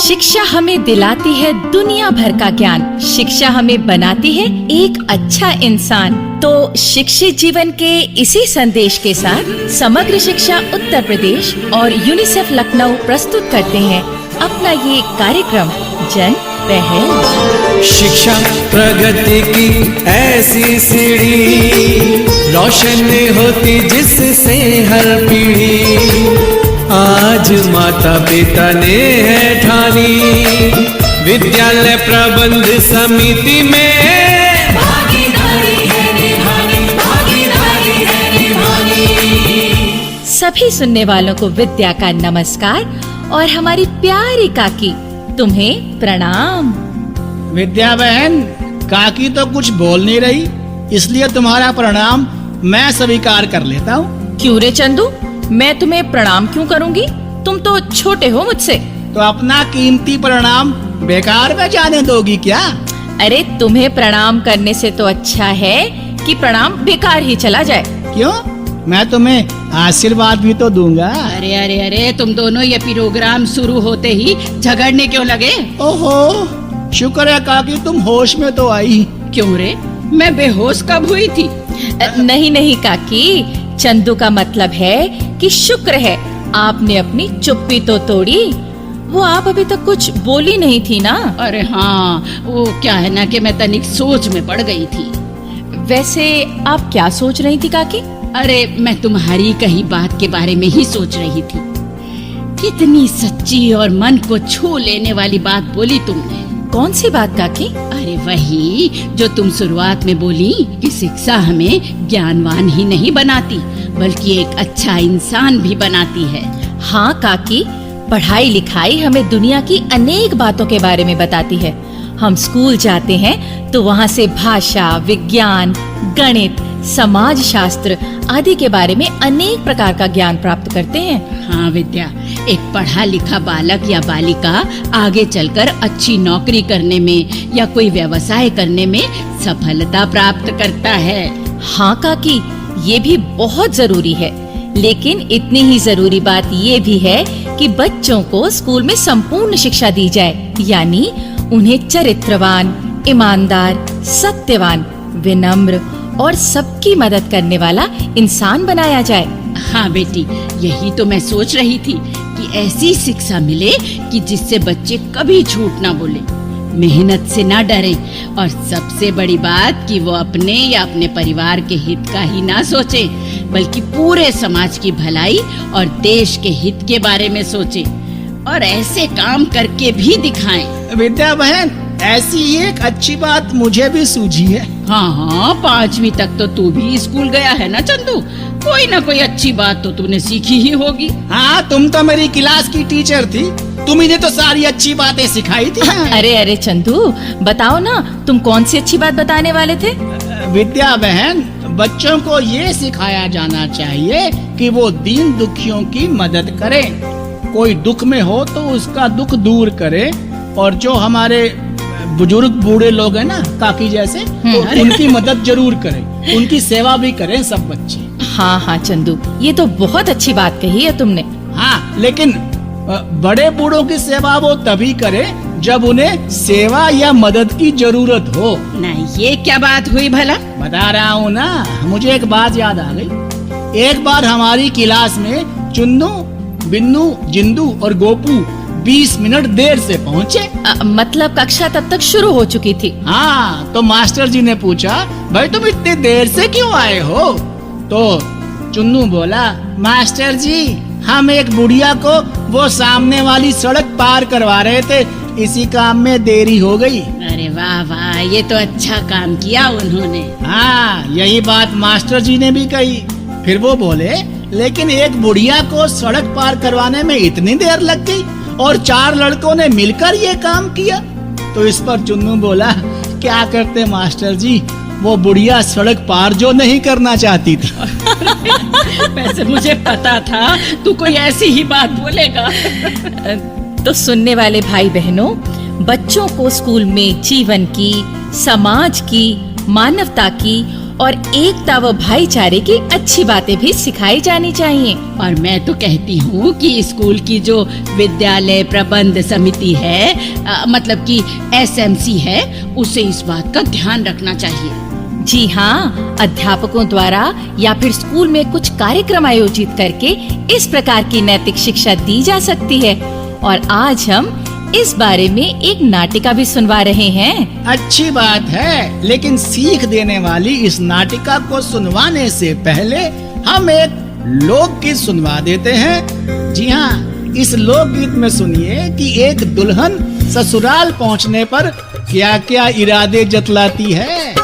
शिक्षा हमें दिलाती है दुनिया भर का ज्ञान। शिक्षा हमें बनाती है एक अच्छा इंसान। तो शिक्षित जीवन के इसी संदेश के साथ समग्र शिक्षा उत्तर प्रदेश और यूनिसेफ लखनऊ प्रस्तुत करते हैं अपना ये कार्यक्रम जन पहल। शिक्षा प्रगति की ऐसी सीढ़ी, रोशन होती जिससे हर पीढ़ी। आज माता पिता ने है ठानी, विद्यालय प्रबंध समिति में भागीदारी है निभानी। सभी सुनने वालों को विद्या का नमस्कार और हमारी प्यारी काकी तुम्हें प्रणाम। विद्या बहन, काकी तो कुछ बोल नहीं रही, इसलिए तुम्हारा प्रणाम मैं स्वीकार कर लेता हूँ। क्यों रे चंदू, मैं तुम्हें प्रणाम क्यों करूँगी? तुम तो छोटे हो मुझसे। तो अपना कीमती प्रणाम बेकार में जाने दोगी क्या? अरे तुम्हें प्रणाम करने से तो अच्छा है कि प्रणाम बेकार ही चला जाए। क्यों? मैं तुम्हें आशीर्वाद भी तो दूंगा। अरे अरे अरे, तुम दोनों ये प्रोग्राम शुरू होते ही झगड़ने क्यों लगे? ओहो, शुक्र है काकी तुम होश में तो आई। क्यों रे, मैं बेहोश कब हुई थी? नहीं नहीं काकी, चंदू का मतलब है कि शुक्र है आपने अपनी चुप्पी तो तोड़ी। वो आप अभी तक कुछ बोली नहीं थी ना? अरे हाँ, वो क्या है ना कि मैं तनिक सोच में पड़ गई थी। वैसे आप क्या सोच रही थी काकी? अरे मैं तुम्हारी कही बात के बारे में ही सोच रही थी। कितनी सच्ची और मन को छू लेने वाली बात बोली तुमने। कौन सी बात काकी? अरे वही जो तुम शुरुआत में बोली कि शिक्षा हमें ज्ञानवान ही नहीं बनाती बल्कि एक अच्छा इंसान भी बनाती है। हाँ काकी, पढ़ाई लिखाई हमें दुनिया की अनेक बातों के बारे में बताती है। हम स्कूल जाते हैं तो वहाँ से भाषा, विज्ञान, गणित, समाज शास्त्र आदि के बारे में अनेक प्रकार का ज्ञान प्राप्त करते हैं। हाँ विद्या, एक पढ़ा लिखा बालक या बालिका आगे चलकर अच्छी नौकरी करने में या कोई व्यवसाय करने में सफलता प्राप्त करता है। हाँ काकी, ये भी बहुत जरूरी है, लेकिन इतनी ही जरूरी बात ये भी है कि बच्चों को स्कूल में संपूर्ण शिक्षा दी जाए, यानी उन्हें चरित्रवान, ईमानदार, सत्यवान, विनम्र और सबकी मदद करने वाला इंसान बनाया जाए। हाँ बेटी, यही तो मैं सोच रही थी कि ऐसी शिक्षा मिले कि जिससे बच्चे कभी झूठ ना बोले, मेहनत से ना डरे और सबसे बड़ी बात कि वो अपने या अपने परिवार के हित का ही ना सोचे बल्कि पूरे समाज की भलाई और देश के हित के बारे में सोचे और ऐसे काम करके भी दिखाएं। विद्या बहन, ऐसी एक अच्छी बात मुझे भी सूझी है। हाँ हाँ, 5वीं तक तो तू भी स्कूल गया है ना चंदू, कोई ना कोई अच्छी बात तो तूने सीखी ही होगी। हाँ, तुम तो मेरी क्लास की टीचर थी, तुम्ही ने तो सारी अच्छी बातें सिखाई थी। अरे अरे चंदू, बताओ ना, तुम कौन सी अच्छी बात बताने वाले थे? विद्या बहन, बच्चों को ये सिखाया जाना चाहिए कि वो दीन दुखियों की मदद करें। कोई दुख में हो तो उसका दुख दूर करे, और जो हमारे बुजुर्ग बूढ़े लोग हैं ना, काकी जैसे, तो उनकी मदद जरूर करें, उनकी सेवा भी करें सब बच्चे। हाँ हाँ चंदू, ये तो बहुत अच्छी बात कही है तुमने। हाँ, लेकिन बड़े बूढ़ों की सेवा वो तभी करें जब उन्हें सेवा या मदद की जरूरत हो। नहीं, ये क्या बात हुई भला? बता रहा हूँ ना, मुझे एक बात याद आ गई। एक बार हमारी क्लास में चुन्नू, बिन्नू, जिंदू और गोपू 20 मिनट देर से पहुँचे। मतलब कक्षा तब तक शुरू हो चुकी थी। हाँ, तो मास्टर जी ने पूछा, भाई तुम इतनी देर से क्यों आए हो? तो चुन्नू बोला, मास्टर जी, हम एक बुढ़िया को वो सामने वाली सड़क पार करवा रहे थे, इसी काम में देरी हो गई। अरे वाह वाह, ये तो अच्छा काम किया उन्होंने। हाँ, यही बात मास्टर जी ने भी कही। फिर वो बोले, लेकिन एक बुढ़िया को सड़क पार करवाने में इतनी देर लग गई और 4 लड़कों ने मिलकर ये काम किया। तो इस पर चुन्नू बोला, क्या करते मास्टर जी, वो बुढ़िया सड़क पार जो नहीं करना चाहती थी। वैसे मुझे पता था तू कोई ऐसी ही बात बोलेगा। तो सुनने वाले भाई बहनों, बच्चों को स्कूल में जीवन की, समाज की, मानवता की और एकता व भाईचारे की अच्छी बातें भी सिखाई जानी चाहिए। और मैं तो कहती हूँ कि स्कूल की जो विद्यालय प्रबंध समिति है मतलब कि SMC है, उसे इस बात का ध्यान रखना चाहिए। जी हाँ, अध्यापकों द्वारा या फिर स्कूल में कुछ कार्यक्रम आयोजित करके इस प्रकार की नैतिक शिक्षा दी जा सकती है। और आज हम इस बारे में एक नाटिका भी सुनवा रहे हैं। अच्छी बात है, लेकिन सीख देने वाली इस नाटिका को सुनवाने से पहले हम एक लोकगीत सुनवा देते हैं। जी हाँ, इस लोकगीत में सुनिए कि एक दुल्हन ससुराल पहुंचने पर क्या क्या इरादे जतलाती है।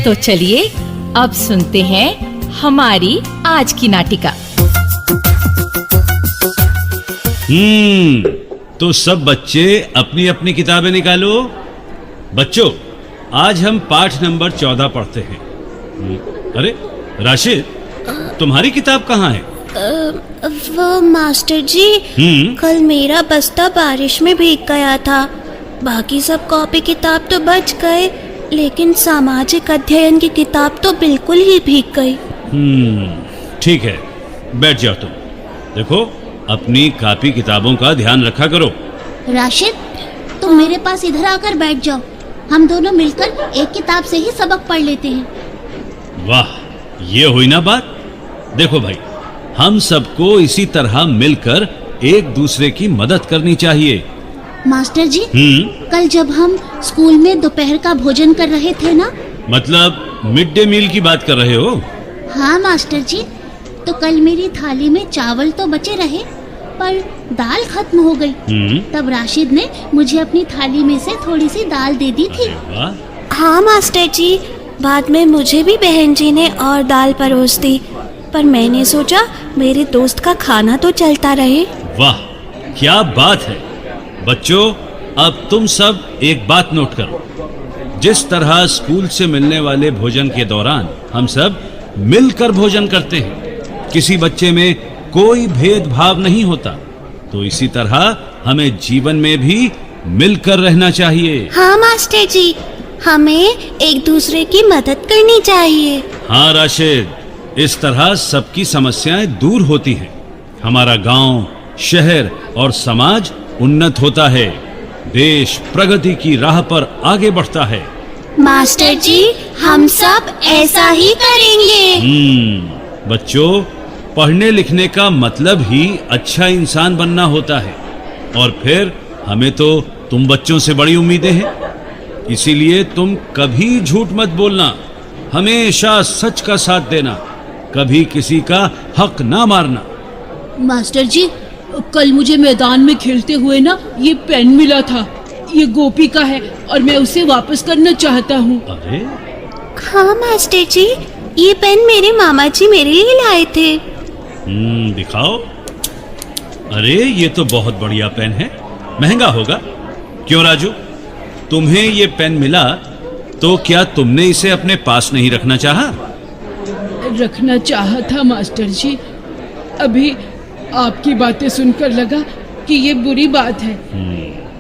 तो चलिए अब सुनते हैं हमारी आज की नाटिका। तो सब बच्चे अपनी अपनी किताबें निकालो। बच्चों, आज हम पाठ नंबर 14 पढ़ते हैं। अरे राशिद, तुम्हारी किताब कहाँ है? वो मास्टर जी, कल मेरा बस्ता बारिश में भीग गया था। बाकी सब कॉपी किताब तो बच गए, लेकिन सामाजिक अध्ययन की किताब तो बिल्कुल ही भीग गई। ठीक है, बैठ जाओ तुम। देखो, अपनी कॉपी किताबों का ध्यान रखा करो। राशिद, तुम मेरे पास इधर आकर बैठ जाओ। हम दोनों मिलकर एक किताब से ही सबक पढ़ लेते हैं। वाह, ये हुई ना बात। देखो भाई, हम सबको इसी तरह मिलकर एक दूसरे की मदद करनी चाहिए। मास्टर जी, कल जब हम स्कूल में दोपहर का भोजन कर रहे थे ना, मतलब मिड डे मील की बात कर रहे हो? हाँ मास्टर जी, तो कल मेरी थाली में चावल तो बचे रहे, पर दाल खत्म हो गई। तब राशिद ने मुझे अपनी थाली में से थोड़ी सी दाल दे दी थी। हाँ मास्टर जी, बाद में मुझे भी बहन जी ने और दाल परोस दी, पर मैंने सोचा मेरे दोस्त का खाना तो चलता रहे। वाह, क्या बात है। बच्चों, अब तुम सब एक बात नोट करो। जिस तरह स्कूल से मिलने वाले भोजन के दौरान हम सब मिलकर भोजन करते हैं, किसी बच्चे में कोई भेदभाव नहीं होता, तो इसी तरह हमें जीवन में भी मिलकर रहना चाहिए। हाँ मास्टर जी, हमें एक दूसरे की मदद करनी चाहिए। हाँ राशिद, इस तरह सबकी समस्याएं दूर होती हैं। हमारा गांव, शहर और समाज उन्नत होता है, देश प्रगति की राह पर आगे बढ़ता है। मास्टर जी, हम सब ऐसा ही करेंगे। बच्चों, पढ़ने लिखने का मतलब ही अच्छा इंसान बनना होता है, और फिर हमें तो तुम बच्चों से बड़ी उम्मीदें हैं। इसीलिए तुम कभी झूठ मत बोलना, हमेशा सच का साथ देना, कभी किसी का हक ना मारना। मास्टर जी, कल मुझे मैदान में खेलते हुए ना ये पेन मिला था। ये गोपी का है और मैं उसे वापस करना चाहता हूँ। अरे हाँ मास्टर जी, ये पेन मेरे मामा जी मेरे लिए लाए थे। दिखाओ। अरे ये तो बहुत बढ़िया पेन है, महंगा होगा। क्यों राजू, तुम्हें ये पेन मिला तो क्या तुमने इसे अपने पास नहीं रखना चाहा? रखना चाहा था मास्टर जी, अभी आपकी बातें सुनकर लगा कि ये बुरी बात है।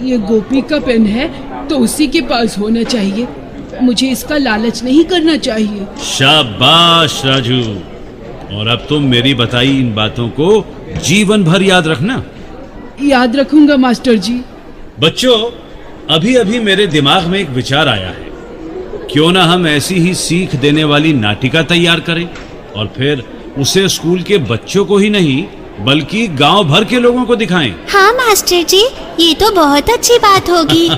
ये गोपी का पेन है तो उसी के पास होना चाहिए, मुझे इसका लालच नहीं करना चाहिए। शाबाश राजू, और अब तुम मेरी बताई इन बातों को जीवन भर याद रखना। याद रखूंगा मास्टर जी। बच्चों, अभी अभी मेरे दिमाग में एक विचार आया है। क्यों ना हम ऐसी ही सीख देने वाली नाटिका तैयार करें और फिर उसे स्कूल के बच्चों को ही नहीं बल्कि गांव भर के लोगों को दिखाएं। हाँ मास्टर जी, ये तो बहुत अच्छी बात होगी।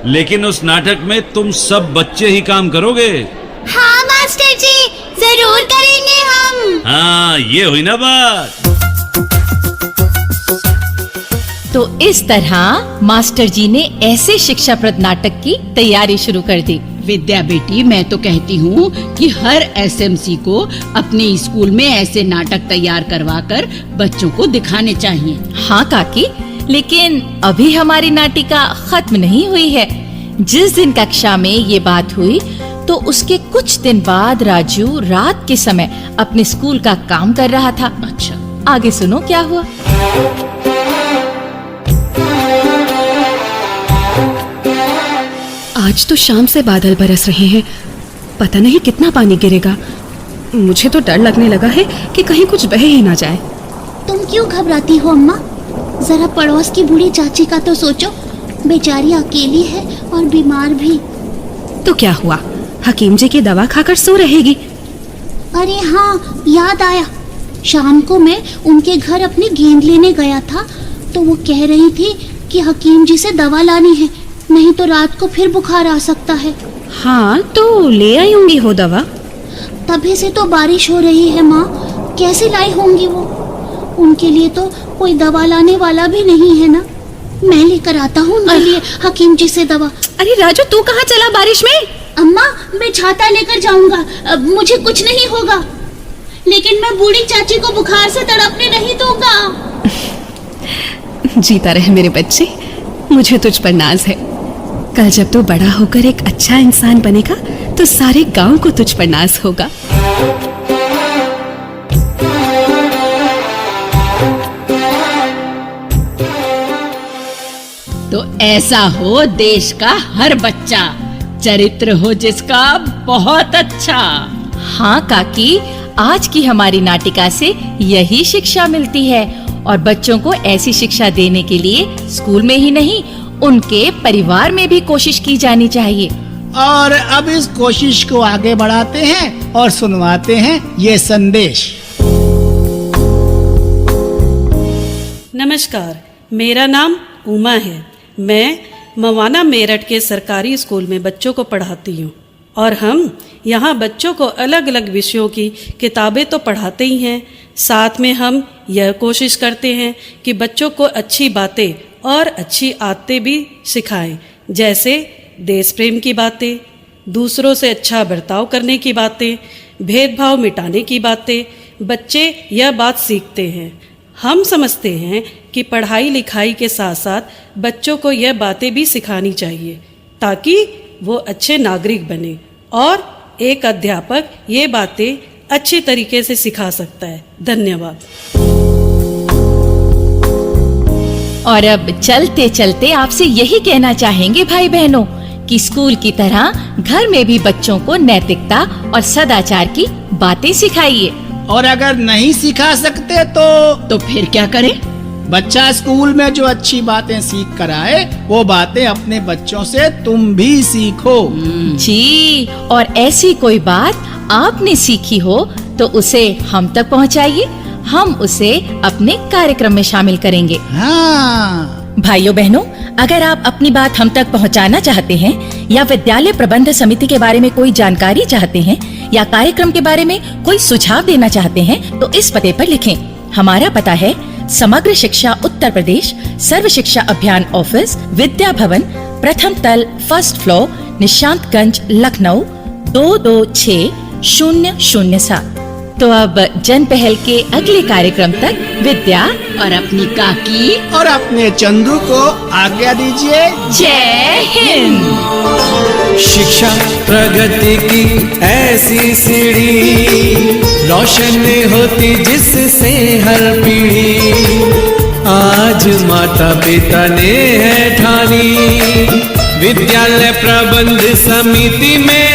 लेकिन उस नाटक में तुम सब बच्चे ही काम करोगे। हाँ मास्टर जी, जरूर करेंगे हम। हाँ, ये हुई ना बात। तो इस तरह मास्टर जी ने ऐसे शिक्षाप्रद नाटक की तैयारी शुरू कर दी। विद्या बेटी, मैं तो कहती हूँ कि हर एसएमसी को अपने स्कूल में ऐसे नाटक तैयार करवाकर बच्चों को दिखाने चाहिए। हाँ काकी, लेकिन अभी हमारी नाटिका खत्म नहीं हुई है। जिस दिन कक्षा में ये बात हुई तो उसके कुछ दिन बाद राजू रात के समय अपने स्कूल का काम कर रहा था। अच्छा, आगे सुनो क्या हुआ। आज तो शाम से बादल बरस रहे हैं, पता नहीं कितना पानी गिरेगा। मुझे तो डर लगने लगा है कि कहीं कुछ बह ही ना जाए। तुम क्यों घबराती हो अम्मा? जरा पड़ोस की बूढ़ी चाची का तो सोचो, बेचारी अकेली है और बीमार भी। तो क्या हुआ, हकीम जी की दवा खाकर सो रहेगी। अरे हाँ, याद आया, शाम को मैं उनके घर अपनी गेंद लेने गया था तो वो कह रही थी कि हकीम जी से दवा लानी है, नहीं तो रात को फिर बुखार आ सकता है। हाँ, तो ले आई होंगी हो दवा। तभी से तो बारिश हो रही है माँ, कैसे लाई होंगी वो? उनके लिए तो कोई दवा लाने वाला भी नहीं है ना। मैं लेकर आता हूँ उनके लिए हकीम जी से दवा। अरे राजू, तू कहाँ चला बारिश में? अम्मा, मैं छाता लेकर जाऊंगा, अब मुझे कुछ नहीं होगा, लेकिन मैं बूढ़ी चाची को बुखार से तड़पने नहीं दूंगा। जीता रहे मेरे बच्चे, मुझे तुझ पर नाज है। कल जब तू बड़ा होकर एक अच्छा इंसान बनेगा तो सारे गांव को तुझ पर नाज होगा। तो ऐसा हो देश का हर बच्चा, चरित्र हो जिसका बहुत अच्छा। हाँ काकी, आज की हमारी नाटिका से यही शिक्षा मिलती है और बच्चों को ऐसी शिक्षा देने के लिए स्कूल में ही नहीं उनके परिवार में भी कोशिश की जानी चाहिए। और अब इस कोशिश को आगे बढ़ाते हैं और सुनवाते हैं ये संदेश। नमस्कार, मेरा नाम उमा है। मैं मवाना मेरठ के सरकारी स्कूल में बच्चों को पढ़ाती हूँ और हम यहाँ बच्चों को अलग अलग विषयों की किताबें तो पढ़ाते ही हैं, साथ में हम यह कोशिश करते हैं कि बच्चों को अच्छी बातें और अच्छी आदतें भी सिखाएं, जैसे देश प्रेम की बातें, दूसरों से अच्छा बर्ताव करने की बातें, भेदभाव मिटाने की बातें। बच्चे यह बात सीखते हैं। हम समझते हैं कि पढ़ाई लिखाई के साथ साथ बच्चों को यह बातें भी सिखानी चाहिए ताकि वो अच्छे नागरिक बने, और एक अध्यापक ये बातें अच्छी तरीके से सिखा सकता है। धन्यवाद। और अब चलते चलते आपसे यही कहना चाहेंगे भाई बहनों कि स्कूल की तरह घर में भी बच्चों को नैतिकता और सदाचार की बातें सिखाइए। और अगर नहीं सिखा सकते तो फिर क्या करें? बच्चा स्कूल में जो अच्छी बातें सीख कर आए वो बातें अपने बच्चों से तुम भी सीखो। जी, और ऐसी कोई बात आपने सीखी हो तो उसे हम तक पहुंचाइए, हम उसे अपने कार्यक्रम में शामिल करेंगे। हाँ भाइयों बहनों, अगर आप अपनी बात हम तक पहुंचाना चाहते हैं या विद्यालय प्रबंध समिति के बारे में कोई जानकारी चाहते हैं या कार्यक्रम के बारे में कोई सुझाव देना चाहते हैं तो इस पते पर लिखें। हमारा पता है समग्र शिक्षा उत्तर प्रदेश, सर्व शिक्षा अभियान ऑफिस, विद्या भवन, प्रथम तल, फर्स्ट फ्लोर, निशांतगंज, लखनऊ 226007। तो अब जन पहल के अगले कार्यक्रम तक विद्या और अपनी काकी और अपने चंदू को आज्ञा दीजिए। जय हिंद। शिक्षा प्रगति की ऐसी सीढ़ी, रोशन होती जिससे हर पीढ़ी। आज माता पिता ने है ठानी, विद्यालय प्रबंध समिति में